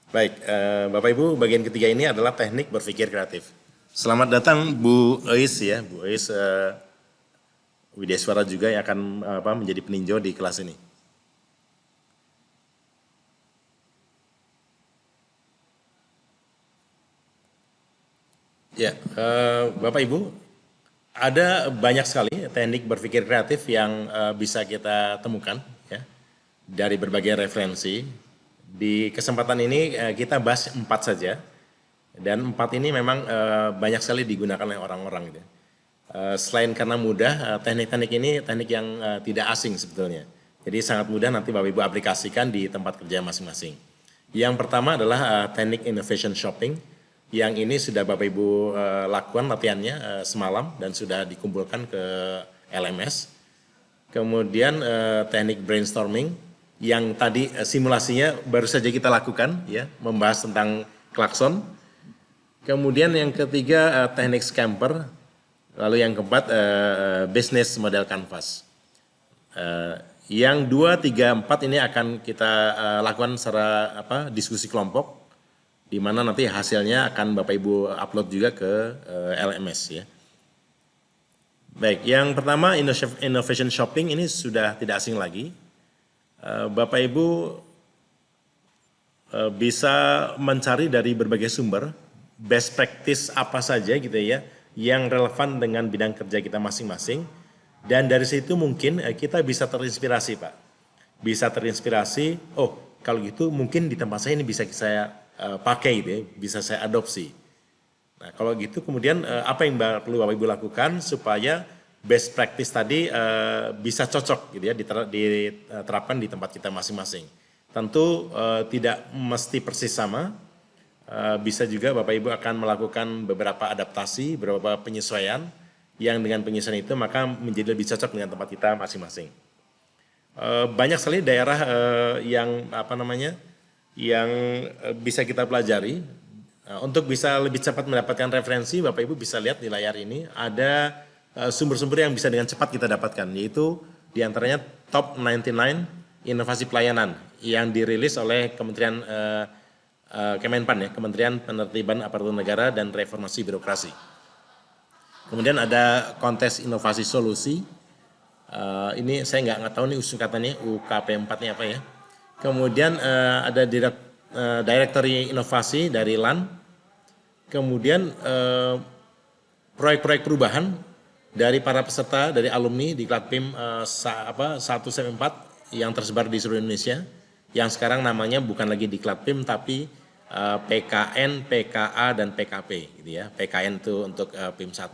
Baik, Bapak Ibu, bagian ketiga ini adalah teknik berpikir kreatif. Selamat datang Bu Eis ya, Bu Eis Widyaswara juga yang akan menjadi peninjau di kelas ini. Ya, Bapak Ibu, ada banyak sekali teknik berpikir kreatif yang bisa kita temukan ya dari berbagai referensi. Di kesempatan ini kita bahas 4 saja, dan 4 ini memang banyak sekali digunakan oleh orang-orang gitu. Selain karena mudah, teknik-teknik ini teknik yang tidak asing sebetulnya. Jadi sangat mudah nanti Bapak Ibu aplikasikan di tempat kerja masing-masing. Yang pertama adalah teknik innovation shopping. Yang ini sudah Bapak Ibu lakukan latihannya semalam dan sudah dikumpulkan ke LMS. Kemudian teknik brainstorming yang tadi simulasinya baru saja kita lakukan ya, membahas tentang klakson. Kemudian yang ketiga teknik scamper. Lalu yang keempat business model canvas. Yang 2, 3, 4 ini akan kita lakukan secara diskusi kelompok, di mana nanti hasilnya akan Bapak Ibu upload juga ke LMS ya. Baik, yang pertama innovation shopping ini sudah tidak asing lagi. Bapak Ibu bisa mencari dari berbagai sumber best practice apa saja gitu ya yang relevan dengan bidang kerja kita masing-masing, dan dari situ mungkin kita bisa terinspirasi Pak. Bisa terinspirasi, oh kalau gitu mungkin di tempat saya ini bisa saya pakai gitu ya, bisa saya adopsi. Nah kalau gitu kemudian apa yang perlu Bapak Ibu lakukan supaya best practice tadi bisa cocok gitu ya, diterapkan di tempat kita masing-masing. Tentu tidak mesti persis sama, bisa juga Bapak Ibu akan melakukan beberapa adaptasi, beberapa penyesuaian, yang dengan penyesuaian itu maka menjadi lebih cocok dengan tempat kita masing-masing. Banyak sekali daerah yang yang bisa kita pelajari. Untuk bisa lebih cepat mendapatkan referensi, Bapak Ibu bisa lihat di layar ini ada sumber-sumber yang bisa dengan cepat kita dapatkan, yaitu diantaranya Top 99 Inovasi Pelayanan yang dirilis oleh Kementerian Kemenpan ya, Kementerian Penertiban Aparatur Negara dan Reformasi Birokrasi. Kemudian ada kontes inovasi solusi. Ini saya nggak tahu nih katanya UKP 4-nya apa ya. Kemudian ada Directory Inovasi dari LAN. Kemudian proyek-proyek perubahan dari para peserta dari alumni di Klatpim 1-4 yang tersebar di seluruh Indonesia. Yang sekarang namanya bukan lagi di Klatpim tapi PKN, PKA dan PKP gitu ya. PKN itu untuk PIM 1,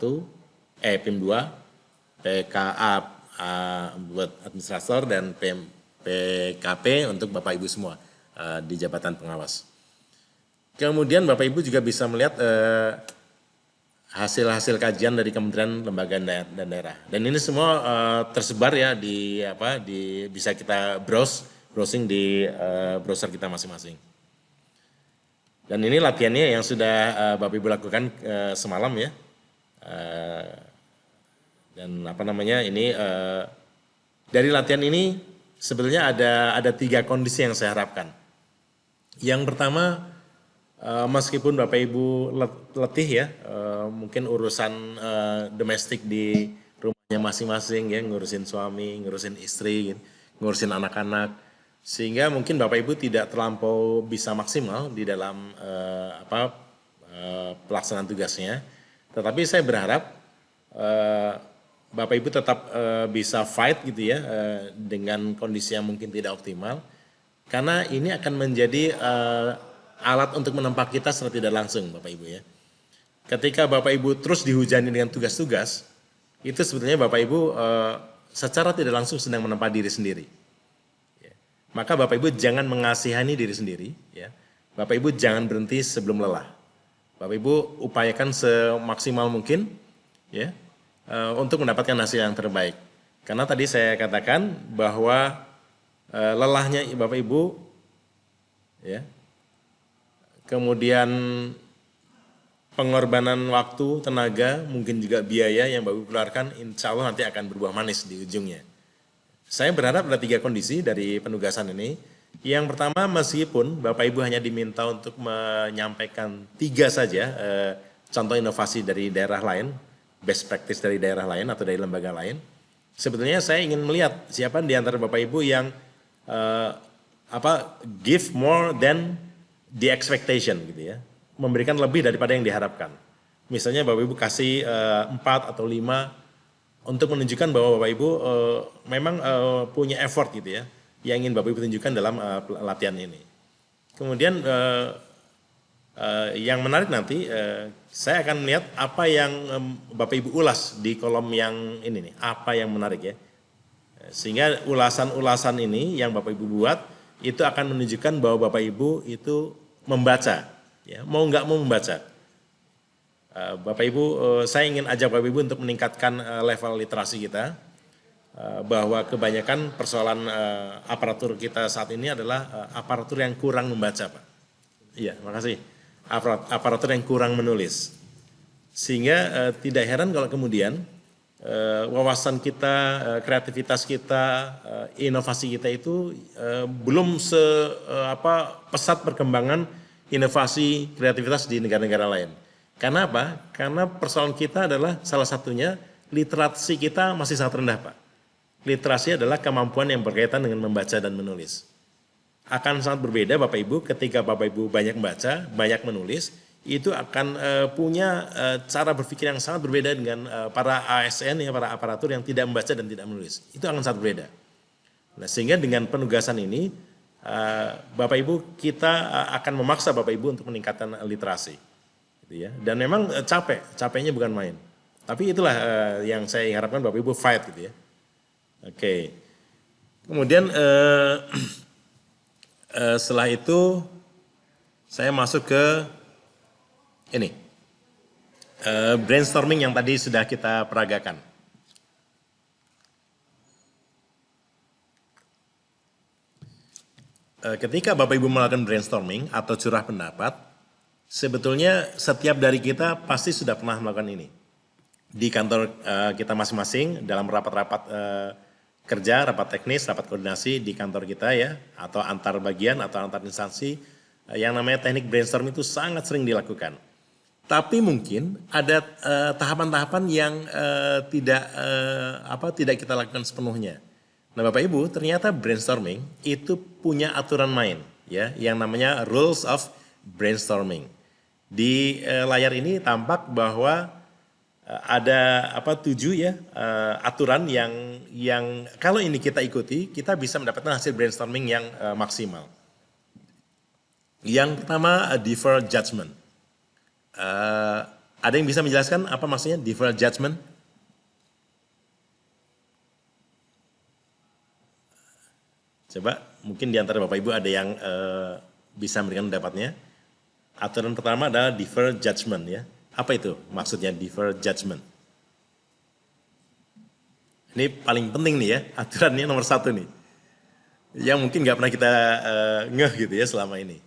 PIM 2, PKA buat administrator dan PKP untuk Bapak Ibu semua di jabatan pengawas. Kemudian Bapak Ibu juga bisa melihat hasil-hasil kajian dari kementerian, lembaga dan daerah. Dan ini semua tersebar ya bisa kita browsing di browser kita masing-masing. Dan ini latihannya yang sudah Bapak Ibu lakukan semalam ya. Dan ini dari latihan ini sebetulnya ada 3 kondisi yang saya harapkan. Yang pertama, meskipun Bapak Ibu letih ya, mungkin urusan domestik di rumahnya masing-masing ya, ngurusin suami, ngurusin istri, ngurusin anak-anak, sehingga mungkin Bapak Ibu tidak terlampau bisa maksimal di dalam pelaksanaan tugasnya. Tetapi saya berharap Bapak Ibu tetap bisa fight gitu ya dengan kondisi yang mungkin tidak optimal, karena ini akan menjadi alat untuk menempa kita secara tidak langsung Bapak Ibu ya. Ketika Bapak Ibu terus dihujani dengan tugas-tugas, itu sebetulnya Bapak Ibu secara tidak langsung sedang menempa diri sendiri. Ya. Maka Bapak Ibu jangan mengasihani diri sendiri ya. Bapak Ibu jangan berhenti sebelum lelah. Bapak Ibu upayakan semaksimal mungkin ya untuk mendapatkan hasil yang terbaik. Karena tadi saya katakan bahwa lelahnya Bapak Ibu ya, kemudian pengorbanan waktu, tenaga, mungkin juga biaya yang Bapak Ibu keluarkan, insya Allah nanti akan berbuah manis di ujungnya. Saya berharap ada 3 kondisi dari penugasan ini. Yang pertama, meskipun Bapak Ibu hanya diminta untuk menyampaikan 3 saja contoh inovasi dari daerah lain, best practice dari daerah lain atau dari lembaga lain, sebetulnya saya ingin melihat siapa di antara Bapak Ibu yang eh, give more than the expectation gitu ya, memberikan lebih daripada yang diharapkan. Misalnya Bapak Ibu kasih 4 atau 5 untuk menunjukkan bahwa Bapak Ibu memang punya effort gitu ya, yang ingin Bapak Ibu tunjukkan dalam latihan ini. Kemudian yang menarik nanti, saya akan melihat apa yang Bapak Ibu ulas di kolom yang ini nih, apa yang menarik ya. Sehingga ulasan-ulasan ini yang Bapak Ibu buat, itu akan menunjukkan bahwa Bapak Ibu itu membaca, ya, mau nggak mau membaca. Bapak Ibu, saya ingin ajak Bapak Ibu untuk meningkatkan level literasi kita, bahwa kebanyakan persoalan aparatur kita saat ini adalah aparatur yang kurang membaca, Pak. Iya, makasih. Aparatur yang kurang menulis. Sehingga tidak heran kalau kemudian wawasan kita, kreativitas kita, inovasi kita itu belum pesat perkembangan inovasi kreativitas di negara-negara lain. Karena apa? Karena persoalan kita adalah salah satunya literasi kita masih sangat rendah, Pak. Literasi adalah kemampuan yang berkaitan dengan membaca dan menulis. Akan sangat berbeda Bapak Ibu ketika Bapak Ibu banyak membaca, banyak menulis, itu akan punya cara berpikir yang sangat berbeda dengan para ASN, ya, para aparatur yang tidak membaca dan tidak menulis. Itu akan sangat berbeda. Nah, sehingga dengan penugasan ini, Bapak Ibu, kita akan memaksa Bapak Ibu untuk meningkatkan literasi. Gitu ya. Dan memang capeknya bukan main. Tapi itulah yang saya harapkan Bapak Ibu fight gitu ya. Oke, kemudian setelah itu saya masuk ke ini, brainstorming yang tadi sudah kita peragakan. Ketika Bapak Ibu melakukan brainstorming atau curah pendapat, sebetulnya setiap dari kita pasti sudah pernah melakukan ini. Di kantor kita masing-masing dalam rapat-rapat kerja, rapat teknis, rapat koordinasi di kantor kita ya, atau antar bagian atau antar instansi, yang namanya teknik brainstorm itu sangat sering dilakukan. Tapi mungkin ada tahapan-tahapan yang tidak kita lakukan sepenuhnya. Nah, Bapak Ibu, ternyata brainstorming itu punya aturan main ya, yang namanya rules of brainstorming. Di layar ini tampak bahwa ada 7 ya aturan yang kalau ini kita ikuti, kita bisa mendapatkan hasil brainstorming yang maksimal. Yang pertama, defer judgment. Ada yang bisa menjelaskan apa maksudnya defer judgment? Coba, mungkin di antara Bapak Ibu ada yang bisa memberikan pendapatnya. Aturan pertama adalah defer judgment ya. Apa itu maksudnya defer judgment? Ini paling penting nih ya, aturannya nomor 1 nih. Yang mungkin nggak pernah kita ngeh gitu ya selama ini.